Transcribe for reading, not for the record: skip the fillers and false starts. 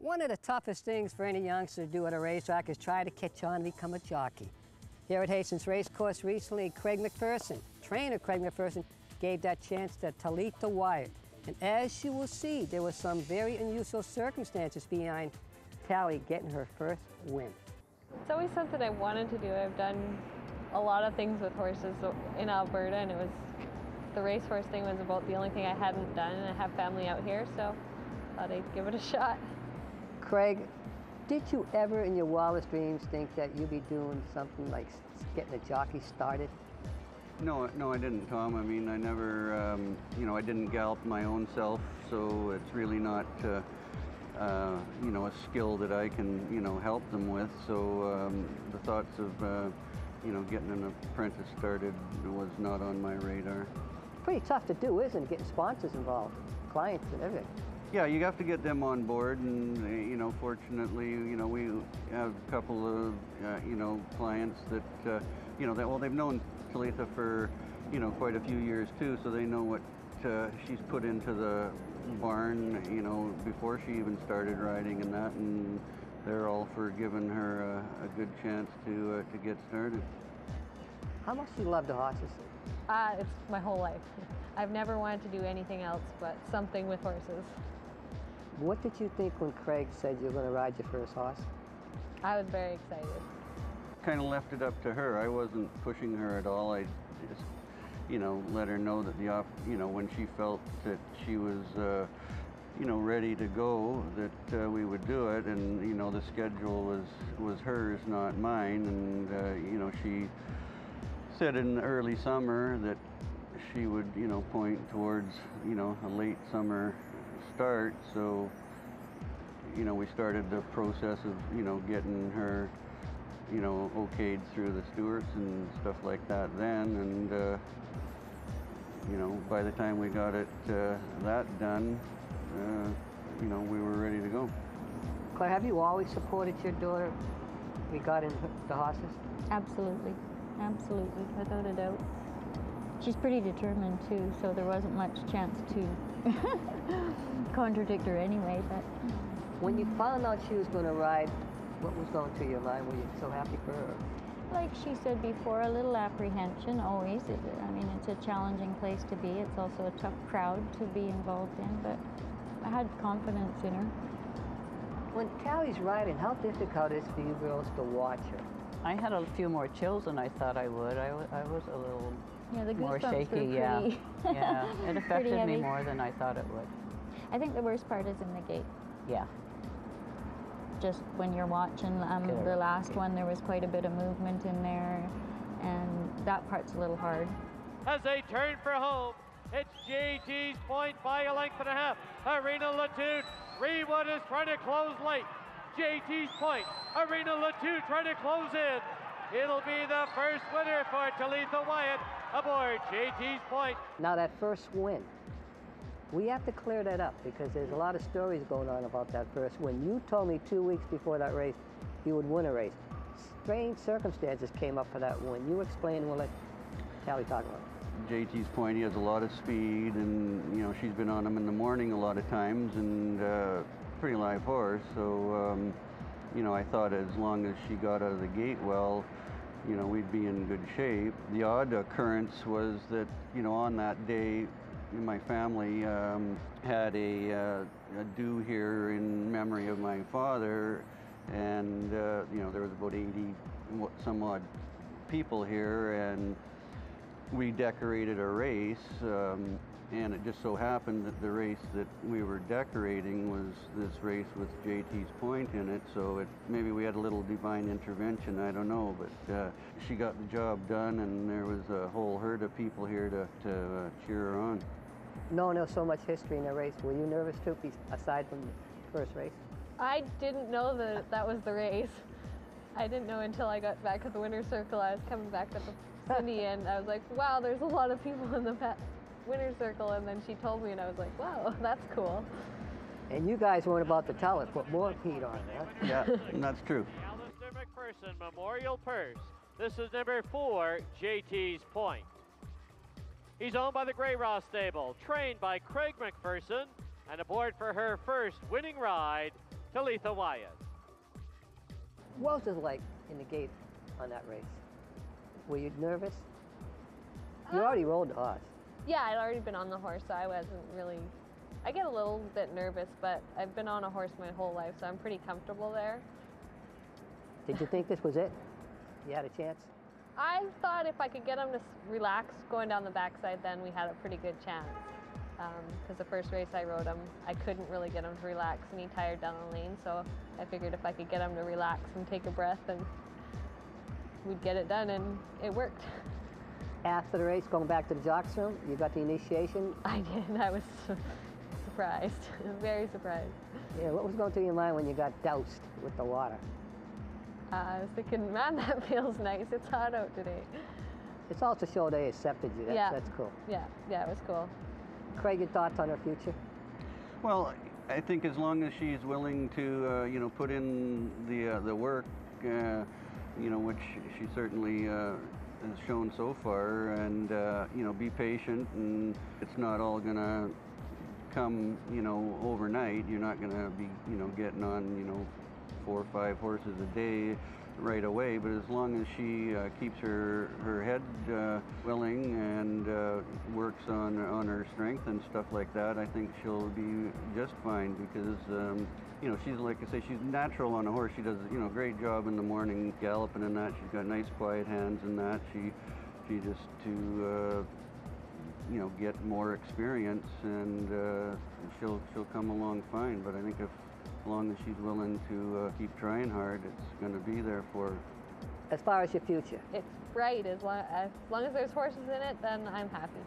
One of the toughest things for any youngster to do at a racetrack is try to catch on and become a jockey. Here at Hastings Racecourse recently, Craig McPherson, trainer Craig McPherson, gave that chance to Talitha Wyatt. And as you will see, there were some very unusual circumstances behind Tally getting her first win. It's always something I wanted to do. I've done a lot of things with horses in Alberta, and the racehorse thing was about the only thing I hadn't done, and I have family out here, so I thought I'd give it a shot. Craig, did you ever in your wildest dreams think that you'd be doing something like getting a jockey started? No, I didn't, Tom. I mean, I never, I didn't gallop my own self, so it's really not, a skill that I can, help them with. So the thoughts of, getting an apprentice started was not on my radar. Pretty tough to do, isn't it? Getting sponsors involved, clients and everything. Yeah, you have to get them on board, and fortunately, we have a couple of clients that they've known Talitha for quite a few years too, so they know what she's put into the barn before she even started riding and that, and they're all for giving her a good chance to get started. How much do you love the horses? It's my whole life. I've never wanted to do anything else but something with horses. What did you think when Craig said you were going to ride your first horse? I was very excited. Kind of left it up to her. I wasn't pushing her at all. I just, let her know that when she felt that she was, ready to go, that we would do it. And, the schedule was hers, not mine. And, she said in the early summer that she would, point towards, a late summer start. So, we started the process of, getting her, okayed through the stewards and stuff like that then. And, by the time we got it that done, we were ready to go. Claire, have you always supported your daughter regarding the horses? Absolutely, absolutely, without a doubt. She's pretty determined too, so there wasn't much chance to contradict her anyway. But when you found out she was going to ride, what was going through your mind? Were you so happy for her? Like she said before, a little apprehension always. It's a challenging place to be. It's also a tough crowd to be involved in, but I had confidence in her. When Tally's riding, how difficult is it for you girls to watch her? I had a few more chills than I thought I would. I was a little the more goosebumps shaky. were Yeah, pretty yeah. It affected me more than I thought it would. I think the worst part is in the gate. Yeah. Just when you're watching the last one, there was quite a bit of movement in there, and that part's a little hard. As they turn for home, it's JT's Point by a length and a half. Arena Latude, Reedwood is trying to close late. JT's Point, Arena Latude trying to close in. It'll be the first winner for Talitha Wyatt aboard JT's Point. Now that first win, we have to clear that up because there's a lot of stories going on about that first win. You told me 2 weeks before that race you would win a race. Strange circumstances came up for that win. You explain, we'll let Tally talk about it. JT's Point, he has a lot of speed, and she's been on him in the morning a lot of times, and pretty live horse. So I thought as long as she got out of the gate well, we'd be in good shape. The odd occurrence was that on that day my family had a do here in memory of my father, and there was about 80 some odd people here, and we decorated a race, and it just so happened that the race that we were decorating was this race with JT's Point in it, so maybe we had a little divine intervention, I don't know, but she got the job done, and there was a whole herd of people here to cheer her on. Knowing there was so much history in the race, were you nervous too, aside from the first race? I didn't know that was the race. I didn't know until I got back at the winner's circle. I was coming back at the Cindy, and I was like, wow, there's a lot of people in the winner's circle, and then she told me, and I was like, wow, that's cool. And you guys weren't about to tell it, put more heat on it, huh? Yeah, and that's true. Alistair McPherson Memorial Purse. This is number 4, JT's Point. He's owned by the Grey Ross Stable, trained by Craig McPherson, and aboard for her first winning ride, Talitha Wyatt. What was it like in the gate on that race? Were you nervous? You already rode the horse. Yeah, I'd already been on the horse, so I wasn't really. I get a little bit nervous, but I've been on a horse my whole life, so I'm pretty comfortable there. Did you think this was it? You had a chance? I thought if I could get him to relax going down the backside, then we had a pretty good chance. Because the first race I rode him, I couldn't really get him to relax, and he tired down the lane, so I figured if I could get him to relax and take a breath, then we'd get it done, and it worked. After the race, going back to the jocks room, you got the initiation? I did. I was surprised, very surprised. Yeah, what was going through your mind when you got doused with the water? I was thinking, man, that feels nice. It's hot out today. It's also show they accepted you. That's cool. Yeah, it was cool. Craig, your thoughts on her future? Well, I think as long as she's willing to, you know, put in the work, you know, which she certainly has shown so far, and you know, be patient, and it's not all gonna come, you know, overnight. You're not gonna be, you know, getting on, you know, 4 or 5 horses a day right away, but as long as she keeps her head willing and works on her strength and stuff like that, I think she'll be just fine, because you know, she's, like I say, she's natural on a horse. She does, you know, a great job in the morning galloping and that. She's got nice quiet hands and that. She just to you know, get more experience, and she'll come along fine. But I think as long as she's willing to keep trying hard, it's going to be there for her. As far as your future? It's bright. As long as there's horses in it, then I'm happy.